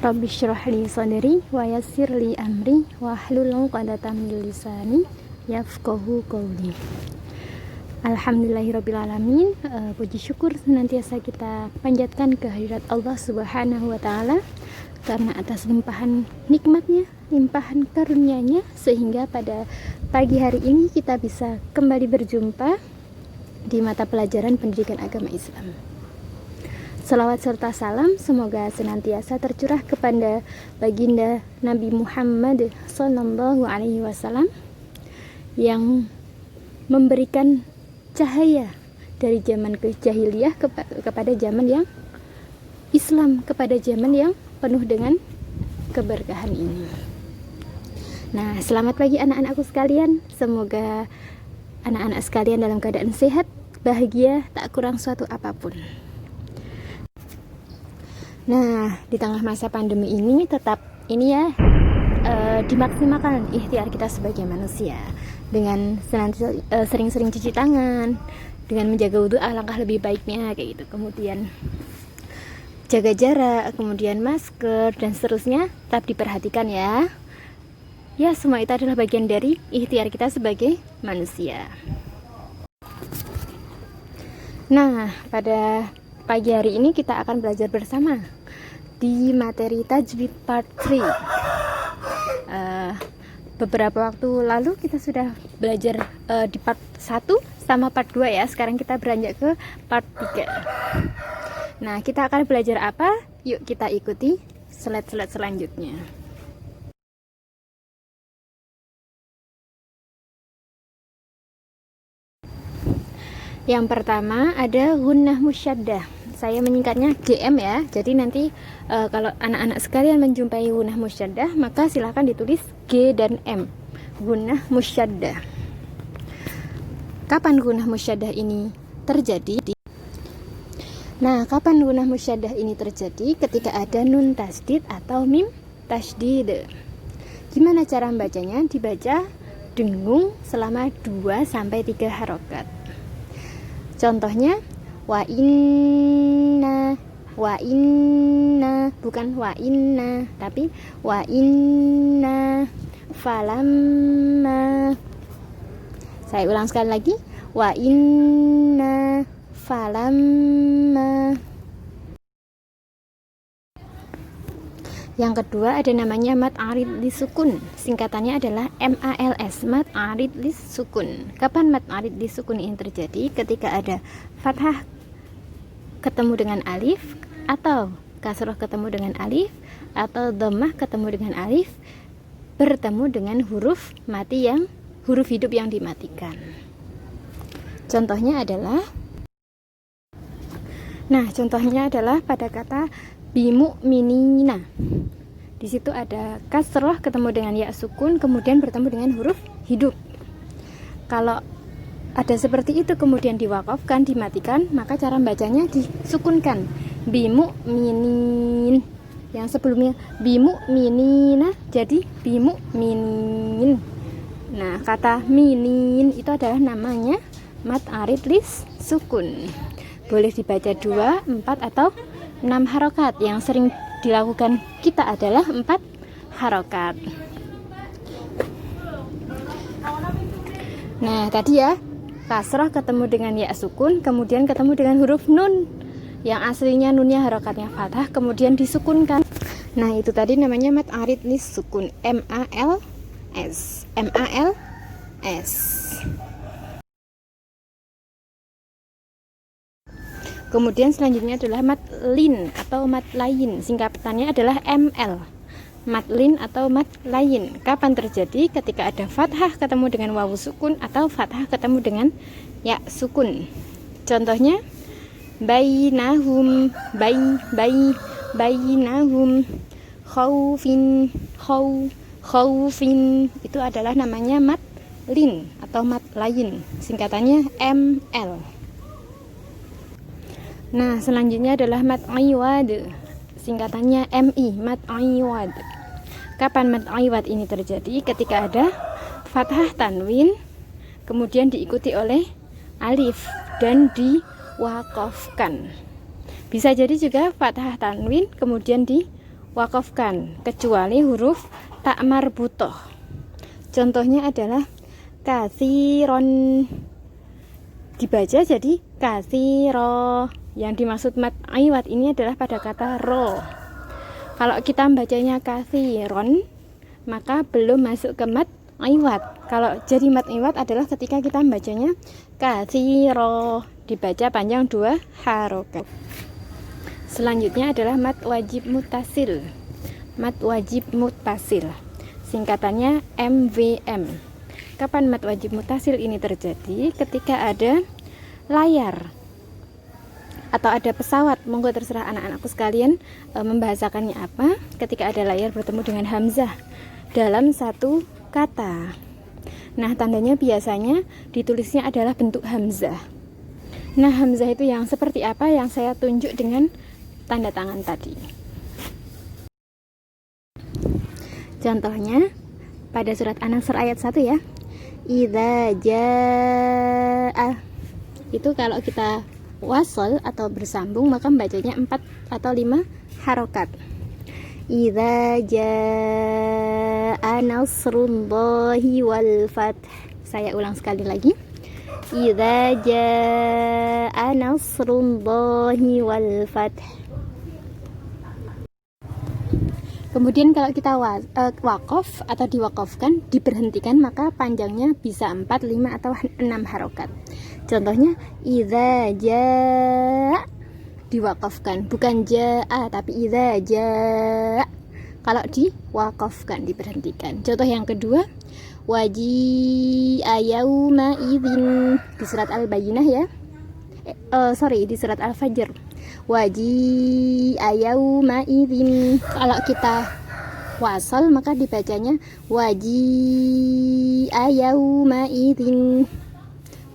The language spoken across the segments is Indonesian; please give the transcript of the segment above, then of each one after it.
Rabbi shrah li sadri wa yassir li amri wahlul 'uqdatam min lisani yafqahu qawli. Alhamdulillahirabbil alamin. Puji syukur senantiasa kita panjatkan kehadirat Allah Subhanahu wa taala karena atas limpahan nikmatnya, limpahan karunia-Nya, sehingga pada pagi hari ini kita bisa kembali berjumpa di mata pelajaran pendidikan agama Islam. Salawat serta salam semoga senantiasa tercurah kepada baginda Nabi Muhammad Sallallahu Alaihi Wasallam yang memberikan cahaya dari zaman kejahiliyah kepada zaman yang Islam, kepada zaman yang penuh dengan keberkahan ini. Nah, selamat pagi anak-anakku sekalian. Semoga anak-anak sekalian dalam keadaan sehat, bahagia, tak kurang suatu apapun. Nah, di tengah masa pandemi ini tetap ini ya dimaksimalkan ikhtiar kita sebagai manusia dengan sering-sering cuci tangan, dengan menjaga wudhu alangkah lebih baiknya kayak gitu. Kemudian jaga jarak, kemudian masker dan seterusnya tetap diperhatikan ya. Ya, semua itu adalah bagian dari ikhtiar kita sebagai manusia. Nah, pada pagi hari ini kita akan belajar bersama di materi Tajwid Part 3. Beberapa waktu lalu kita sudah belajar di Part 1 sama Part 2 ya. Sekarang kita beranjak ke Part 3. Nah, kita akan belajar apa? Yuk kita ikuti slide-slide selanjutnya. Yang pertama ada gunnah musyaddah. Saya menyingkatnya GM ya. Jadi nanti kalau anak-anak sekalian menjumpai gunnah musyaddah, maka silahkan ditulis G dan M. Gunnah musyaddah. Kapan gunnah musyaddah ini terjadi? Nah, kapan gunnah musyaddah ini terjadi? Ketika ada nun tasdid atau mim tasdid. Gimana cara membacanya? Dibaca dengung selama 2-3 harokat. Contohnya wa inna, bukan wa inna, tapi wa inna falamma. Saya ulang sekali lagi, wa inna falamma. Yang kedua ada namanya mad arid lisukun. Singkatannya adalah MALS, mad arid lisukun. Kapan mad arid lisukun ini terjadi? Ketika ada fathah ketemu dengan alif, atau kasroh ketemu dengan alif, atau dhammah ketemu dengan alif, bertemu dengan huruf mati yang huruf hidup yang dimatikan. Contohnya adalah pada kata bimu'minina. Di situ ada kasroh ketemu dengan ya sukun, kemudian bertemu dengan huruf hidup. Kalau ada seperti itu kemudian diwakafkan, dimatikan, maka cara bacanya disukunkan. Bimu'minin. Yang sebelumnya bimu'minina jadi bimu'minin. Nah, kata minin itu adalah namanya mad arid lis sukun. Boleh dibaca 2, 4 atau 6 harokat. Yang sering dilakukan kita adalah 4 harokat. Nah, tadi ya, kasrah ketemu dengan ya sukun, kemudian ketemu dengan huruf nun yang aslinya nunnya harokatnya fathah, kemudian disukunkan. Nah, itu tadi namanya mad arid lis sukun, MALS. Kemudian selanjutnya adalah mad lin atau mad lain. Singkatannya adalah ML. Mad lin atau mad lain. Kapan terjadi? Ketika ada fathah ketemu dengan wawu sukun atau fathah ketemu dengan ya sukun. Contohnya bainahum, bainahum khaufin. Itu adalah namanya mad lin atau mad lain. Singkatannya ML. Nah, selanjutnya adalah mad iwad. Singkatannya MI, mad iwad. Kapan mad iwad ini terjadi? Ketika ada fathah tanwin kemudian diikuti oleh alif dan diwakafkan. Bisa jadi juga fathah tanwin kemudian di wakafkan kecuali huruf tak marbutoh. Contohnya adalah kathiron, dibaca jadi kathiro. Yang dimaksud mat iwad ini adalah pada kata ro. Kalau kita membacanya kathiron, maka belum masuk ke mat iwad. Kalau jadi mat iwad adalah ketika kita membacanya kathiro, dibaca panjang 2 harokat. Selanjutnya adalah mat wajib mutasil. Mat wajib mutasil, singkatannya MWM. Kapan mat wajib mutasil ini terjadi? Ketika ada layar atau ada pesawat. Monggo terserah anak-anakku sekalian membahasakannya apa. Ketika ada layar bertemu dengan hamzah dalam satu kata. Nah, tandanya biasanya ditulisnya adalah bentuk hamzah. Nah, hamzah itu yang seperti apa yang saya tunjuk dengan tanda tangan tadi. Contohnya pada surat An-Nasr ayat 1 ya. Idza jaa. Itu kalau kita wasal atau bersambung maka membacanya 4 atau 5 harokat. Idza jaa nasrullahi wal fath. Saya ulang sekali lagi. Idza jaa nasrullahi wal fath. Kemudian kalau kita wakaf atau diwakafkan, diberhentikan, maka panjangnya bisa 4, 5 atau 6 harokat. Contohnya idza jaa, diwakafkan, bukan jaa tapi idza jaa. Kalau diwakafkan, diberhentikan. Contoh yang kedua, waji'a yauma idzin, di surat Al-Bayyinah ya. Di surat Al-Fajr. Waji'a yauma idzin. Kalau kita wasal maka dibacanya waji'a yauma idzin.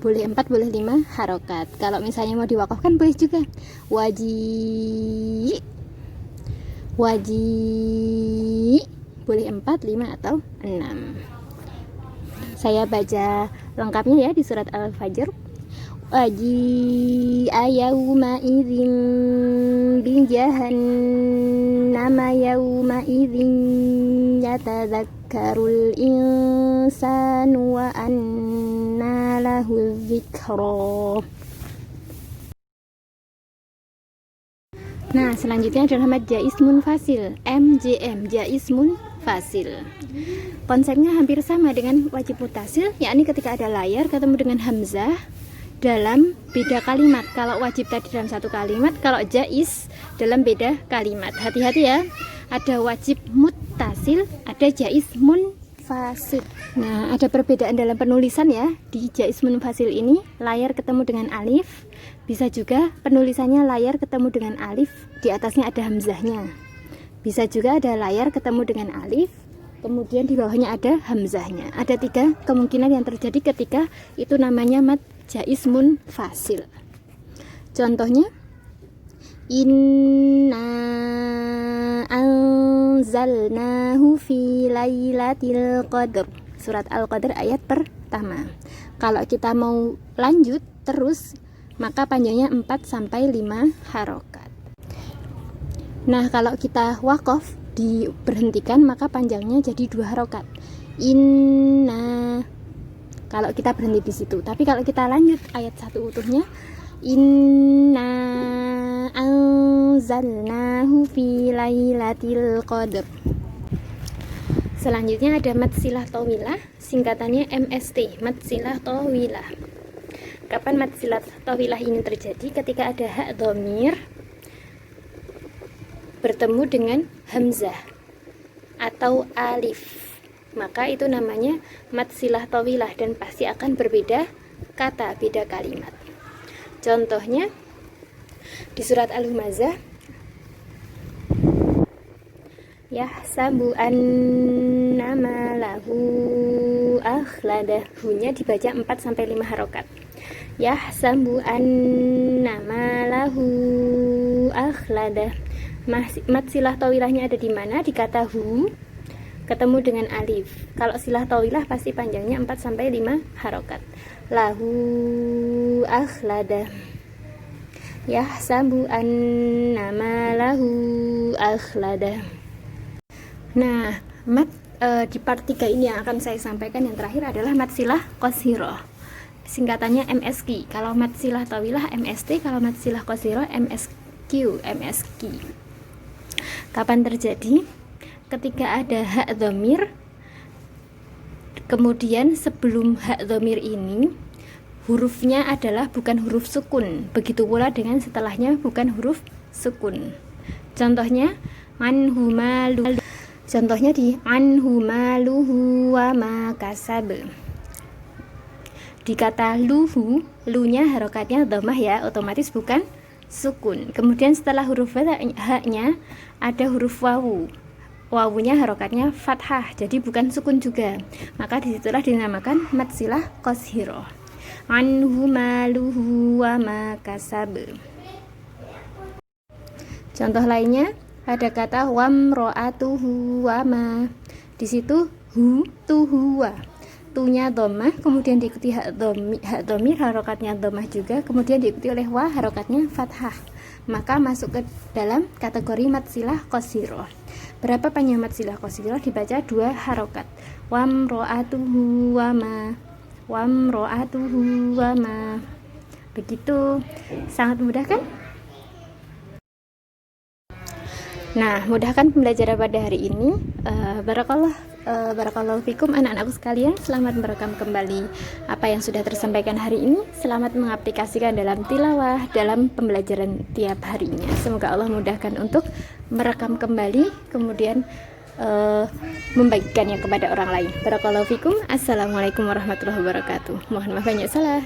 Boleh 4, boleh 5 harokat. Kalau misalnya mau diwakafkan boleh juga waji, boleh 4, 5 atau 6. Saya baca lengkapnya ya di surat Al-Fajr. Waji'a yauma idzin bil jahannama yauma idzin yatadzakkarul insanu wa anna lahu dzikra. Nah, selanjutnya adalah mad jaiz munfasil, MJM, jaiz munfasil. Konsepnya hampir sama dengan wajib mutasil, yakni ketika ada layar ketemu dengan hamzah dalam beda kalimat. Kalau wajib tadi dalam satu kalimat, kalau jaiz dalam beda kalimat. Hati-hati ya, ada wajib muttasil, ada jaiz munfasil. Nah, ada perbedaan dalam penulisan ya. Di jaiz munfasil ini layar ketemu dengan alif, bisa juga penulisannya layar ketemu dengan alif, di atasnya ada hamzahnya. Bisa juga ada layar ketemu dengan alif, kemudian di bawahnya ada hamzahnya. Ada 3 kemungkinan yang terjadi ketika itu namanya mad jaiz munfasil. Contohnya, inna anzalnahu fi lailatul qadr, surat Al-Qadr ayat pertama. Kalau kita mau lanjut terus, maka panjangnya 4 sampai 5 harokat. Nah, kalau kita wakaf diberhentikan, maka panjangnya jadi 2 harokat. Inna, kalau kita berhenti di situ. Tapi kalau kita lanjut ayat 1 utuhnya, inna anzalnahu fi lailatul qadr. Selanjutnya ada mad silah tawilah, singkatannya MST, mad silah tawilah. Kapan mad silah tawilah ini terjadi? Ketika ada hak dhamir bertemu dengan hamzah atau alif, maka itu namanya mad silah tawilah dan pasti akan berbeda kata, beda kalimat. Contohnya di surat Al-Humazah, yahsabu annama lahu akhlada, hunya dibaca 4 sampai 5 harokat. Yahsabu annama lahu akhlada. Mad silah tawilahnya ada di mana? Di kata hu ketemu dengan alif. Kalau silah tawilah pasti panjangnya 4 sampai 5 harokat. Lahu akhlada. Yahsabu annama lahu akhlada. Nah, di part 3 ini yang akan saya sampaikan yang terakhir adalah mat silah qashiroh. Singkatannya MSQ. Kalau mat silah tawilah MST, kalau mat silah qashiroh MSQ. Kapan terjadi? Ketika ada hak dhamir, kemudian sebelum hak dhamir ini hurufnya adalah bukan huruf sukun. Begitu pula dengan setelahnya bukan huruf sukun. Contohnya anhumalu. Contohnya di anhumaluhu wa makasab. Di kata luhu, lunya harokatnya dhammah ya, otomatis bukan sukun. Kemudian setelah huruf haknya ada huruf wawu. Wawunya harokatnya fathah, jadi bukan sukun juga. Maka disitulah dinamakan mat silah qashiroh. Anhumaluhu wa makasab. Contoh lainnya ada kata wamro'atuhu wama. Di situ hu tu huwa. Tunya dhammah, kemudian diikuti hak dhamir harokatnya dhammah juga, kemudian diikuti oleh wa harokatnya fathah. Maka masuk ke dalam kategori mat silah qashiroh. Berapa panjang mat silah qashiroh? Dibaca 2 harokat. Wamro'atuhu wama. Wamro'atuhu wama. Begitu. Sangat mudah kan? Nah, mudahkan pembelajaran pada hari ini. Barakallahu fikum anak-anakku sekalian. Selamat merekam kembali apa yang sudah tersampaikan hari ini. Selamat mengaplikasikan dalam tilawah, dalam pembelajaran tiap harinya. Semoga Allah mudahkan untuk merekam kembali, kemudian membagikannya kepada orang lain. Barakallahu fikum. Assalamualaikum warahmatullahi wabarakatuh. Mohon maaf banyak salah.